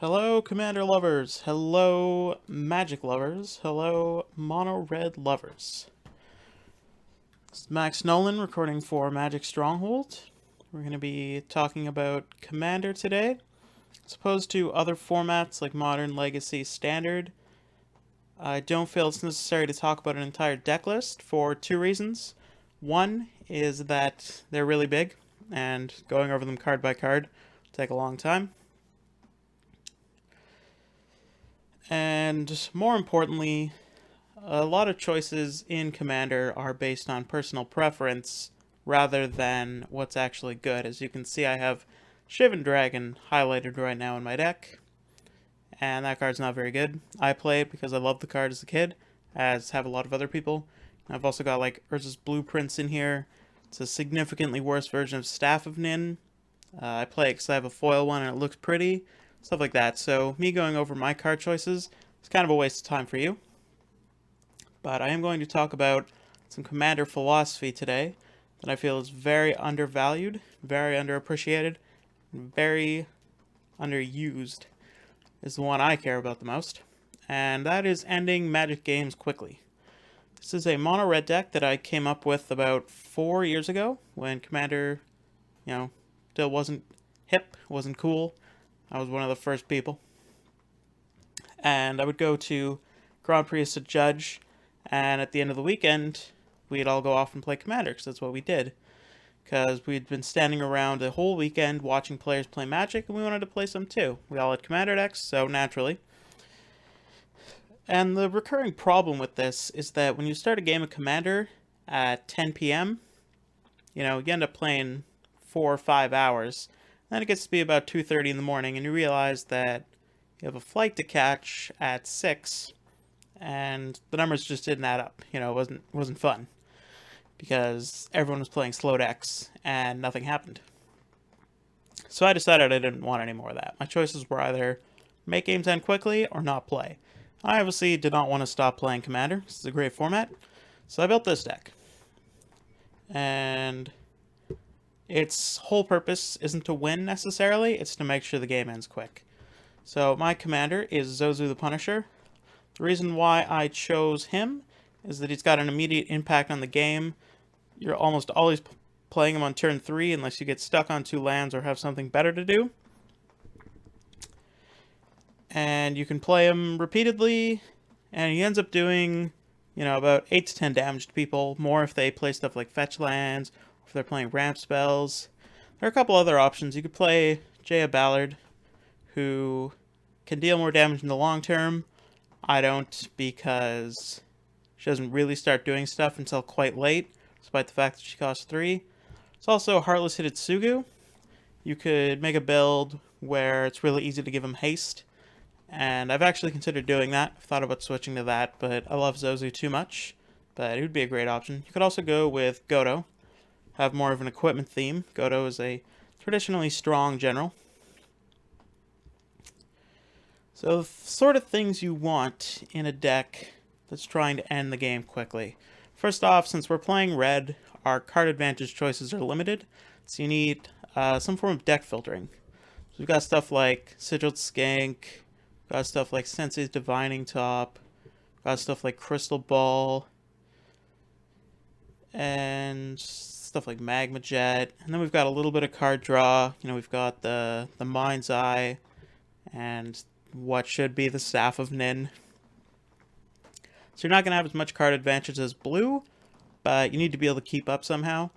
Hello, Commander lovers. Hello, Magic lovers. Hello, Mono Red lovers. It's Max Nolan recording for Magic Stronghold. We're going to be talking about Commander today. As opposed to other formats like Modern, Legacy, Standard, I don't feel it's necessary to talk about an entire deck list for two reasons. One is that they're really big, and going over them card by card will take a long time. And more importantly, a lot of choices in Commander are based on personal preference rather than what's actually good. As you can see, I have Shivan Dragon highlighted right now in my deck, and that card's not very good. I play it because I loved the card as a kid, as have a lot of other people. I've also got like Urza's Blueprints in here. It's a significantly worse version of Staff of Nin. I play it because I have a foil one and it looks pretty. Stuff like that. So me going over my card choices is kind of a waste of time for you. But I am going to talk about some Commander philosophy today that I feel is very undervalued, very underappreciated, and very underused is the one I care about the most. And that is ending Magic games quickly. This is a mono red deck that I came up with about 4 years ago when Commander, still wasn't hip, wasn't cool. I was one of the first people. And I would go to Grand Prix to judge, and at the end of the weekend, we'd all go off and play Commander, because that's what we did. Because we'd been standing around the whole weekend watching players play Magic, and we wanted to play some too. We all had Commander decks, so naturally. And the recurring problem with this is that when you start a game of Commander at 10 p.m., you end up playing 4 or 5 hours. Then it gets to be about 2:30 in the morning, and you realize that you have a flight to catch at 6, and the numbers just didn't add up. It wasn't fun because everyone was playing slow decks and nothing happened. So I decided I didn't want any more of that. My choices were either make games end quickly or not play. I obviously did not want to stop playing Commander. This is a great format, so I built this deck, and its whole purpose isn't to win necessarily, it's to make sure the game ends quick. So my commander is Zozu the Punisher. The reason why I chose him is that he's got an immediate impact on the game. You're almost always playing him on turn 3 unless you get stuck on 2 lands or have something better to do. And you can play him repeatedly, and he ends up doing, about 8 to 10 damage to people, more if they play stuff like fetch lands, if they're playing ramp spells. There are a couple other options. You could play Jaya Ballard, who can deal more damage in the long term. I don't, because she doesn't really start doing stuff until quite late, despite the fact that she costs 3. It's also Heartless Hitotsugu. You could make a build where it's really easy to give him haste, and I've actually considered doing that. I've thought about switching to that, but I love Zozu too much. But it would be a great option. You could also go with Godo, have more of an equipment theme. Godo is a traditionally strong general. So the sort of things you want in a deck that's trying to end the game quickly. First off, since we're playing red, our card advantage choices are limited, so you need some form of deck filtering. So we've got stuff like Sigiled Skank, got stuff like Sensei's Divining Top, got stuff like Crystal Ball, and stuff like Magma Jet, and then we've got a little bit of card draw. We've got the Mind's Eye, and what should be the Staff of Nin. So you're not going to have as much card advantage as blue, but you need to be able to keep up somehow.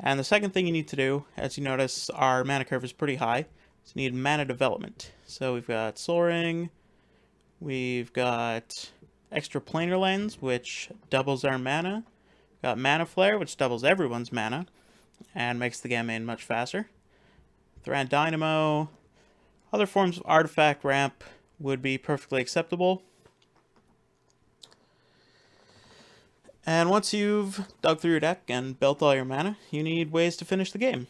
And the second thing you need to do, as you notice, our mana curve is pretty high, so you need mana development. So we've got Soul Ring, we've got Extra Planar Lens, which doubles our mana. Got Mana Flare, which doubles everyone's mana and makes the game end much faster. Thran Dynamo. Other forms of artifact ramp would be perfectly acceptable. And once you've dug through your deck and built all your mana, you need ways to finish the game.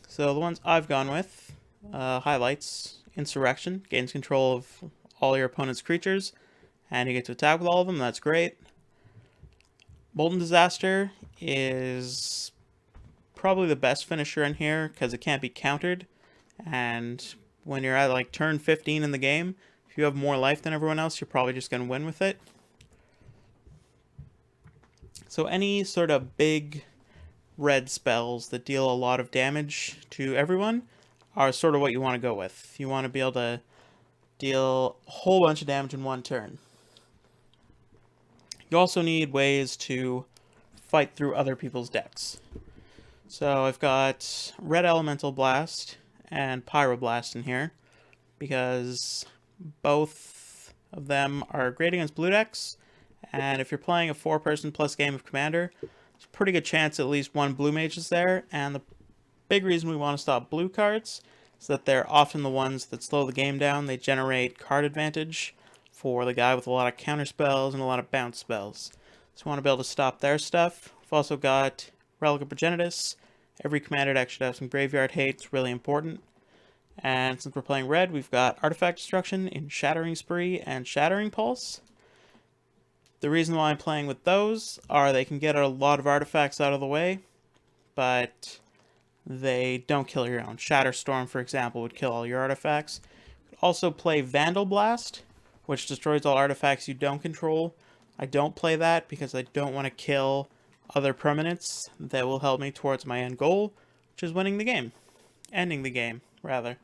So the ones I've gone with, highlights Insurrection, gains control of all your opponent's creatures, and you get to attack with all of them. That's great. Molten Disaster is probably the best finisher in here because it can't be countered, and when you're at like turn 15 in the game, if you have more life than everyone else, you're probably just going to win with it. So any sort of big red spells that deal a lot of damage to everyone are sort of what you want to go with. You want to be able to deal a whole bunch of damage in one turn. You also need ways to fight through other people's decks. So I've got Red Elemental Blast and Pyroblast in here because both of them are great against blue decks, and if you're playing a 4-person plus game of Commander, there's a pretty good chance at least one blue mage is there, and the big reason we want to stop blue cards is that they're often the ones that slow the game down. They generate card advantage for the guy with a lot of counter spells and a lot of bounce spells. So we want to be able to stop their stuff. We've also got Relic of Progenitus. Every commander deck should have some graveyard hate. It's really important. And since we're playing red, we've got Artifact Destruction in Shattering Spree and Shattering Pulse. The reason why I'm playing with those are they can get a lot of artifacts out of the way, but they don't kill your own. Shatterstorm, for example, would kill all your artifacts. You could also play Vandal Blast, which destroys all artifacts you don't control. I don't play that because I don't want to kill other permanents that will help me towards my end goal, which is winning the game. Ending the game, rather.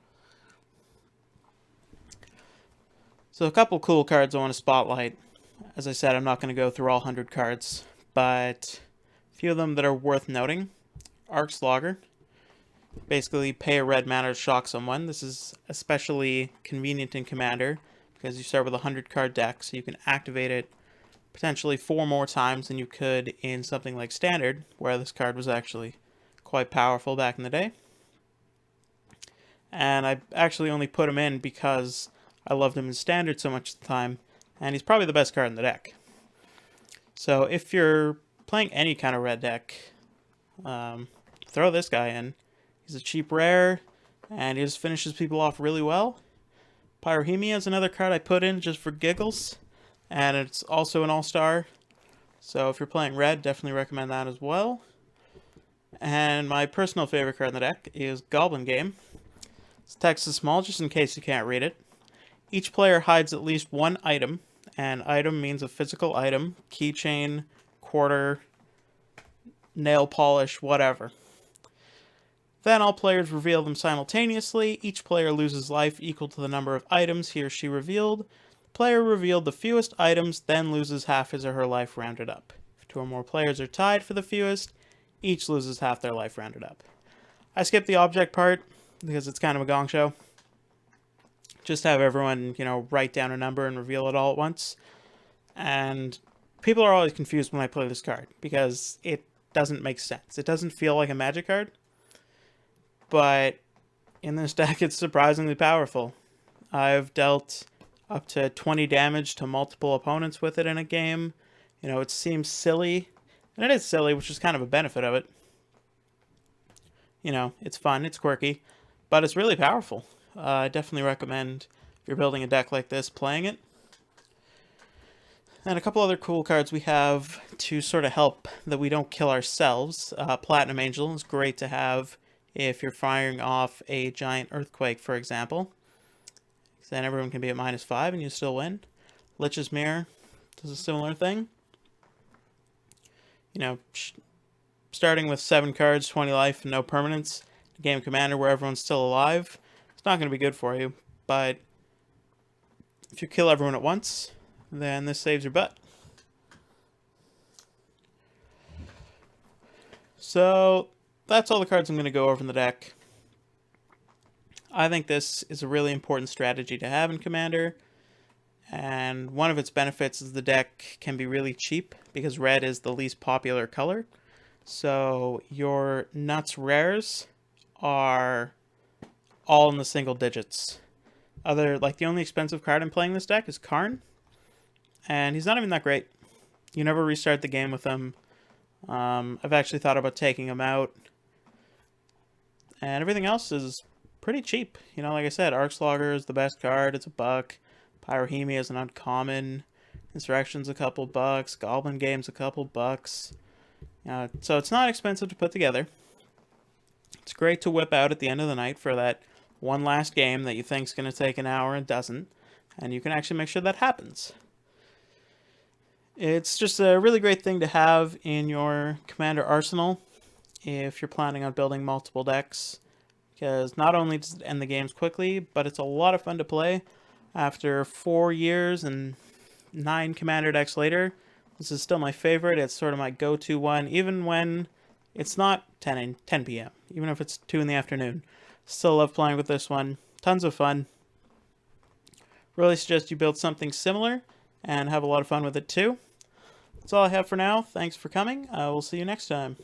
So a couple cool cards I want to spotlight. As I said, I'm not going to go through all 100 cards, but a few of them that are worth noting. Ark's Logger. Basically, pay a red mana to shock someone. This is especially convenient in Commander because you start with a 100 card deck, so you can activate it potentially 4 more times than you could in something like Standard, where this card was actually quite powerful back in the day. And I actually only put him in because I loved him in Standard so much at the time, and he's probably the best card in the deck. So if you're playing any kind of red deck, throw this guy in. He's a cheap rare, and he just finishes people off really well. Pyrohemia is another card I put in just for giggles, and it's also an all-star. So if you're playing red, definitely recommend that as well. And my personal favorite card in the deck is Goblin Game. This text is small, just in case you can't read it. Each player hides at least one item, and item means a physical item, keychain, quarter, nail polish, whatever. Then all players reveal them simultaneously. Each player loses life equal to the number of items he or she revealed. The player revealed the fewest items then loses half his or her life rounded up. If 2 or more players are tied for the fewest, each loses half their life rounded up. I skipped the object part because it's kind of a gong show. Just have everyone, write down a number and reveal it all at once. And people are always confused when I play this card because it doesn't make sense. It doesn't feel like a magic card. But in this deck, it's surprisingly powerful. I've dealt up to 20 damage to multiple opponents with it in a game. It seems silly, and it is silly, which is kind of a benefit of it. It's fun, it's quirky, but it's really powerful. I definitely recommend, if you're building a deck like this, playing it. And a couple other cool cards we have to sort of help that we don't kill ourselves. Platinum Angel is great to have if you're firing off a giant earthquake, for example. Then everyone can be at -5 and you still win. Lich's Mirror does a similar thing. Starting with 7 cards, 20 life, and no permanents, a game of Commander where everyone's still alive, it's not going to be good for you. But if you kill everyone at once, then this saves your butt. So that's all the cards I'm going to go over in the deck. I think this is a really important strategy to have in Commander, and one of its benefits is the deck can be really cheap because red is the least popular color. So your nuts rares are all in the single digits. The only expensive card I'm playing this deck is Karn, and he's not even that great. You never restart the game with him. I've actually thought about taking him out, and everything else is pretty cheap. Like I said, Ark's Logger is the best card. It's $1. Pyrohemia is an uncommon. Insurrection's a couple bucks. Goblin Game's a couple bucks. So it's not expensive to put together. It's great to whip out at the end of the night for that one last game that you think is going to take an hour and doesn't, and you can actually make sure that happens. It's just a really great thing to have in your Commander arsenal if you're planning on building multiple decks, because not only does it end the games quickly, but it's a lot of fun to play. After 4 years and 9 Commander decks later, this is still my favorite. It's sort of my go-to one, even when it's not 10 p.m., even if it's 2 in the afternoon. Still love playing with this one. Tons of fun. Really suggest you build something similar and have a lot of fun with it too. That's all I have for now. Thanks for coming. I will see you next time.